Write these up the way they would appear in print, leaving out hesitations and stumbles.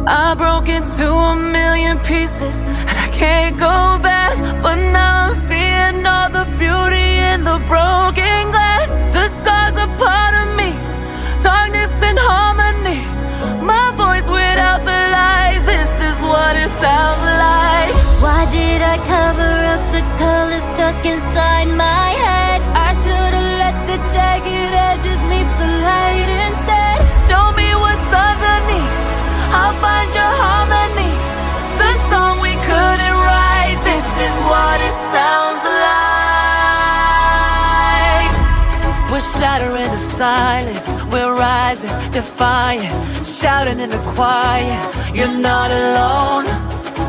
I broke into a million pieces and I can't go back. But now I'm seeing all the beauty in the broken glass. The scars are part of me, darkness and harmony. My voice without the lies, this is what it sounds like. Why did I cover up the color stuck inside my head? I should've let the jagged edges meet the light instead. Show me what's underneath, I'll find your harmony. The song we couldn't write, this is what it sounds like. We're shattering the silence, we're rising, defiant, shouting in the quiet. You're not alone.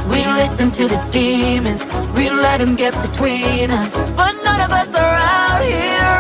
We listen to the demons, we let them get between us. But none of us are out here